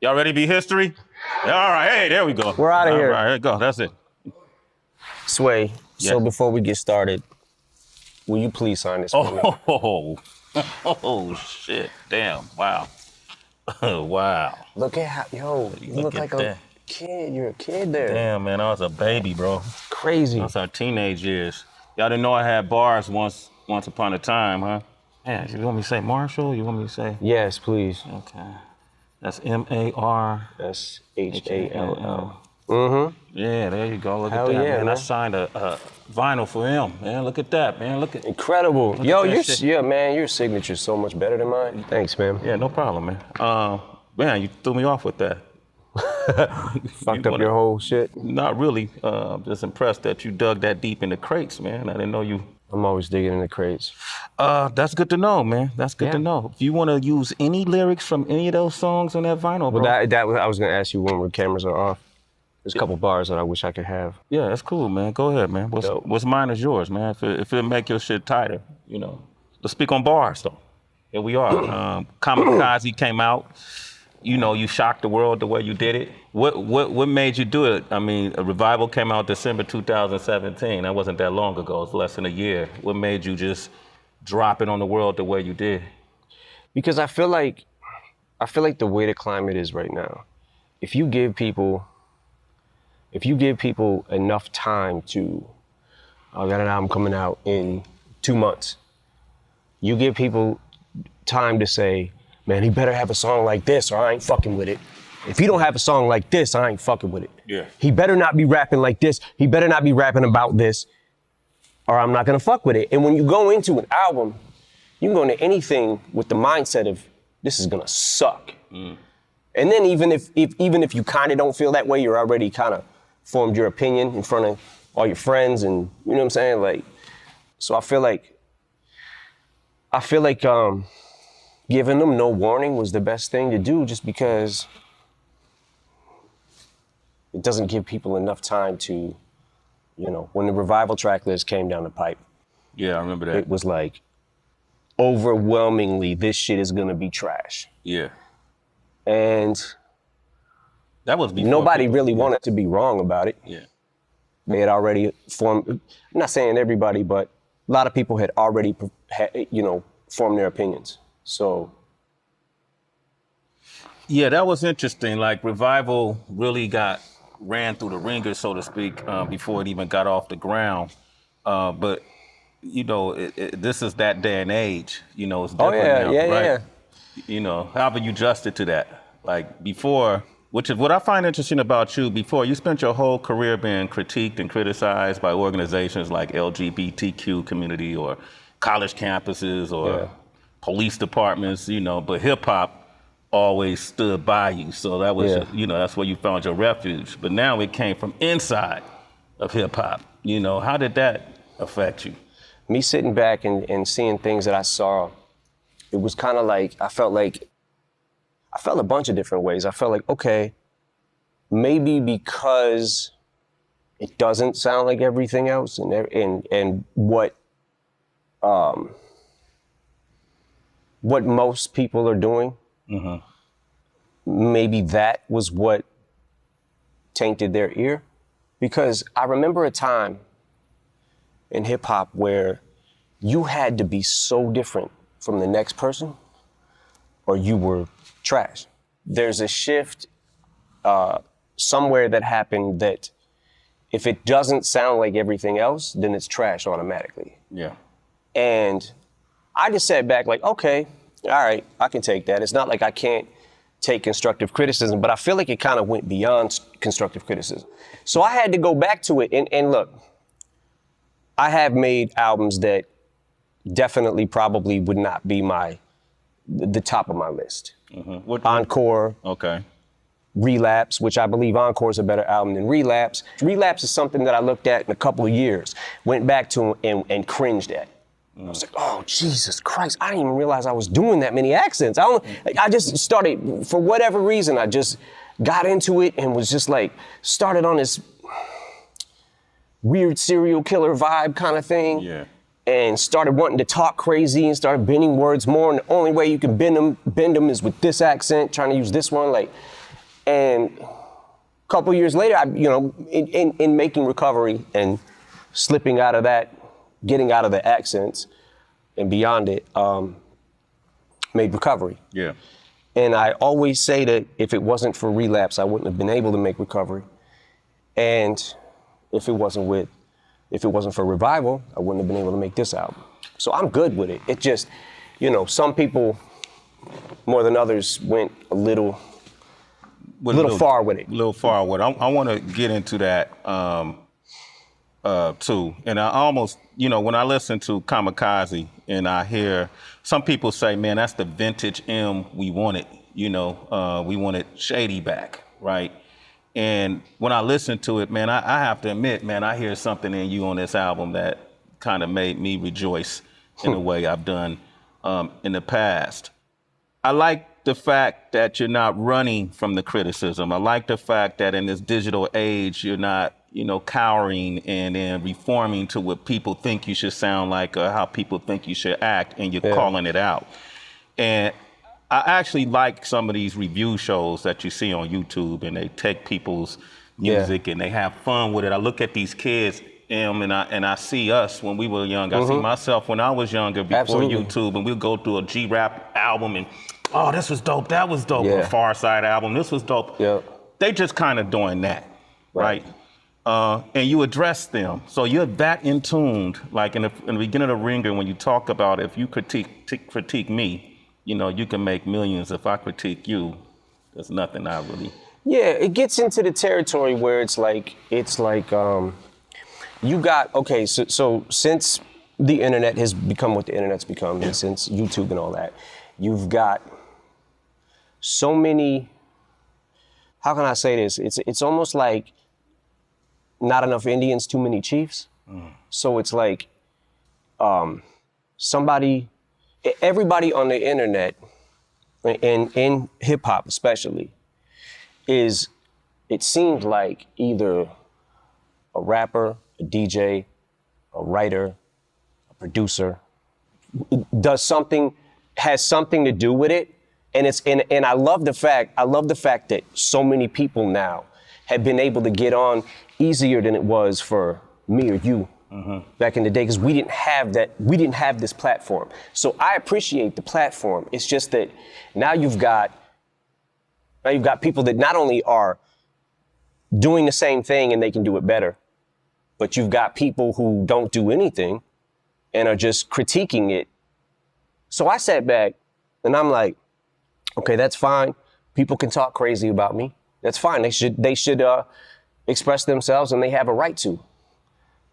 Y'all ready to be history? All right, hey, there we go. We're out of here. All right, here we go, that's it. Sway, so Yeah. before we get started, will you please sign this for me? Oh, shit, damn, wow. Wow. Look at how, yo, you look like a kid. You're a kid there. Damn, man, I was a baby, bro. Crazy. That's our teenage years. Y'all didn't know I had bars once upon a time, huh? Man, you want me to say Marshall? You want me to say? Yes, please. Okay. That's M-A-R. That's H-A-L-L. Yeah, there you go. Look Hell at that, yeah, man. I man. signed a vinyl for him, man. Look at that, man. Look at. Incredible. Look Yo, at that shit. man, your signature's so much better than mine. Thanks, man. Yeah, no problem, man. Man, you threw me off with that. Fucked up your whole shit. Not really. I'm just impressed that you dug that deep in the crates, man. I didn't know you. I'm always digging in the crates. That's good to know, man. That's good to know. If you want to use any lyrics from any of those songs on that vinyl, bro. Well, I was gonna ask you when the cameras are off. There's a couple bars that I wish I could have. Yeah, that's cool, man. Go ahead, man. What's mine is yours, man. If it make your shit tighter, you know. Let's speak on bars, though. Here we are. Kamikaze came out. You know, you shocked the world the way you did it. What made you do it? I mean, a Revival came out December 2017. That wasn't that long ago. It's less than a year. What made you just drop it on the world the way you did? Because I feel like the way the climate is right now, if you give people enough time to, I got an album coming out in 2 months. You give people time to say, man, he better have a song like this or I ain't fucking with it. If he don't have a song like this, I ain't fucking with it. Yeah. He better not be rapping like this. He better not be rapping about this or I'm not gonna fuck with it. And when you go into an album, you can go into anything with the mindset of this is gonna suck. And then even if you kind of don't feel that way, you're already kind of formed your opinion in front of all your friends and you know what I'm saying? Like, so I feel like giving them no warning was the best thing to do just because it doesn't give people enough time to, you know, when the Revival track list came down the pipe. Yeah, I remember that. It was like, overwhelmingly, this shit is gonna be trash. Yeah. And that was before nobody really wanted to be wrong about it. Yeah. They had already formed, I'm not saying everybody, but a lot of people had already, formed their opinions. So. Yeah, that was interesting. Like Revival really ran through the ringer, so to speak, before it even got off the ground. But, you know, this is that day and age. You know, it's different now, right? Yeah. You know, how have you adjusted to that? Like before, which is what I find interesting about you, before you spent your whole career being critiqued and criticized by organizations like LGBTQ community or college campuses or police departments, you know, but hip hop always stood by you. So that was, that's where you found your refuge. But now it came from inside of hip hop. You know, how did that affect you? Me sitting back and seeing things that I saw, it was kind of like, I felt a bunch of different ways. I felt like, okay, maybe because it doesn't sound like everything else and what most people are doing, maybe that was what tainted their ear. Because I remember a time in hip hop where you had to be so different from the next person or you were trash. There's a shift somewhere that happened that if it doesn't sound like everything else, then it's trash automatically. Yeah. And I just sat back like, okay, all right, I can take that. It's not like I can't take constructive criticism, but I feel like it kind of went beyond constructive criticism. So I had to go back to it and look, I have made albums that definitely probably would not be the top of my list. Encore. Okay. Relapse, which I believe Encore is a better album than Relapse. Relapse is something that I looked at in a couple of years, went back to and cringed at. I was like, oh, Jesus Christ, I didn't even realize I was doing that many accents. I just started, for whatever reason, I just got into it and was just like, started on this weird serial killer vibe kind of thing. Yeah. And started wanting to talk crazy and started bending words more. And the only way you can bend them is with this accent, trying to use this one. And a couple years later, in making recovery and slipping out of that, getting out of the accents and beyond it, made recovery. Yeah. And I always say that if it wasn't for relapse, I wouldn't have been able to make recovery. And if it wasn't for revival, I wouldn't have been able to make this album. So I'm good with it. It just, some people more than others went a little far with it. A little far with it. I want to get into that too. And I almost, when I listen to Kamikaze and I hear some people say, man, that's the vintage M we wanted. We wanted Shady back, right? And when I listen to it, man, I have to admit, man, I hear something in you on this album that kind of made me rejoice in a way I've done in the past. I like the fact that you're not running from the criticism. I like the fact that in this digital age, you're not, cowering and then reforming to what people think you should sound like or how people think you should act, and you're calling it out. And I actually like some of these review shows that you see on YouTube, and they take people's music and they have fun with it. I look at these kids, and I see us when we were young. I see myself when I was younger before YouTube, and we'd go through a G-Rap album and, oh, this was dope, that was dope. A Far Side album, this was dope. They just kind of doing that, right? And you address them. So you're that in tuned, like in the beginning of the Ringer, when you talk about if you critique me, you can make millions. If I critique you, there's nothing I really. Yeah, it gets into the territory where it's like you got, okay, so since the internet has become what the internet's become, and since YouTube and all that, you've got so many, how can I say this? It's almost like not enough Indians, too many chiefs. So it's like everybody on the internet, and in hip hop especially, it seemed like either a rapper, a DJ, a writer, a producer, has something to do with it. And I love the fact that so many people now have been able to get on easier than it was for me or you back in the day, because we didn't have this platform. So I appreciate the platform. It's just that now you've got people that not only are doing the same thing and they can do it better, but you've got people who don't do anything and are just critiquing it. So I sat back and I'm like, okay, that's fine. People can talk crazy about me. That's fine. They should express themselves, and they have a right to.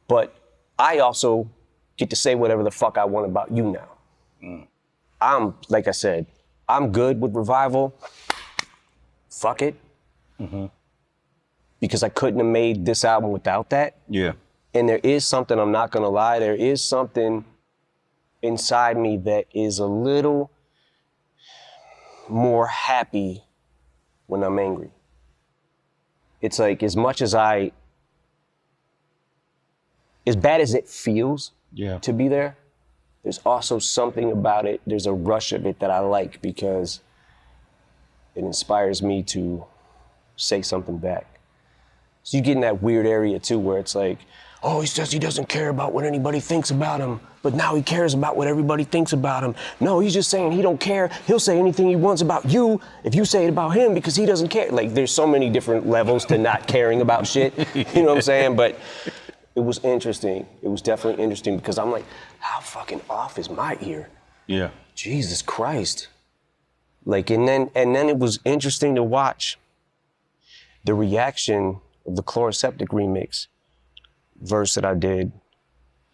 But I also get to say whatever the fuck I want about you now. I'm, like I said, I'm good with revival. Fuck it. Because I couldn't have made this album without that. Yeah. And there is something, I'm not gonna lie, there is something inside me that is a little more happy when I'm angry. It's like, as bad as it feels to be there, there's also something about it, there's a rush of it that I like, because it inspires me to say something back. So you get in that weird area too, where it's like, oh, he says he doesn't care about what anybody thinks about him, but now he cares about what everybody thinks about him. No, he's just saying he don't care. He'll say anything he wants about you if you say it about him, because he doesn't care. Like, there's so many different levels to not caring about shit. You know what I'm saying? But it was interesting. It was definitely interesting, because I'm like, how fucking off is my ear? Yeah. Jesus Christ. Like, and then it was interesting to watch the reaction of the Chloroseptic remix verse that I did.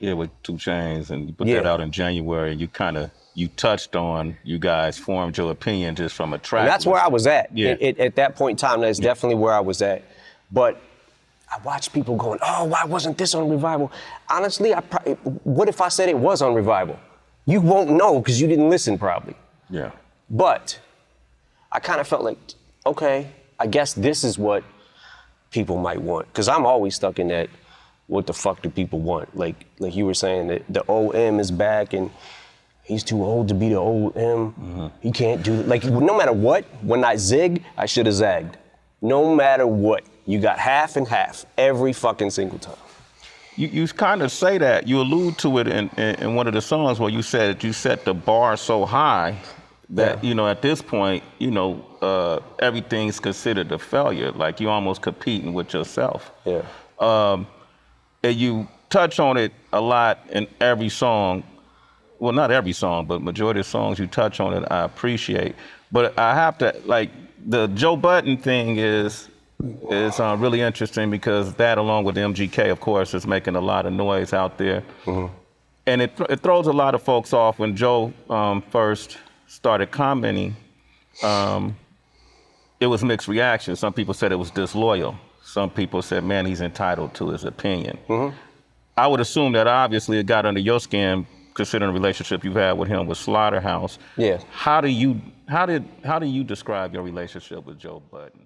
Yeah, with 2 Chainz, and you put that out in January. You touched on, you guys formed your opinion just from a track. And that's where I was at. Yeah. At that point in time, that's definitely where I was at. But I watched people going, oh, why wasn't this on Revival? Honestly, what if I said it was on Revival? You won't know, because you didn't listen probably. Yeah. But I kind of felt like, okay, I guess this is what people might want. Because I'm always stuck in that, what the fuck do people want? Like you were saying, that the old M is back and he's too old to be the old M. He can't do it. Like, no matter what, when I zig, I should have zagged. No matter what, you got half and half every fucking single time. You kind of say that. You allude to it in one of the songs where you said you set the bar so high that, Yeah. you know, at this point, you know, everything's considered a failure. Like you're almost competing with yourself. Yeah. And you touch on it a lot in every song. Well, not every song, but majority of songs you touch on it, I appreciate. But I have to, like, the Joe Budden thing is really interesting because that, along with MGK, of course, is making a lot of noise out there. Mm-hmm. And it throws a lot of folks off. When Joe first started commenting, it was mixed reactions. Some people said it was disloyal. Some people said, man, he's entitled to his opinion. Mm-hmm. I would assume that obviously it got under your skin, considering the relationship you've had with him with Slaughterhouse. Yeah. How do you describe your relationship with Joe Budden?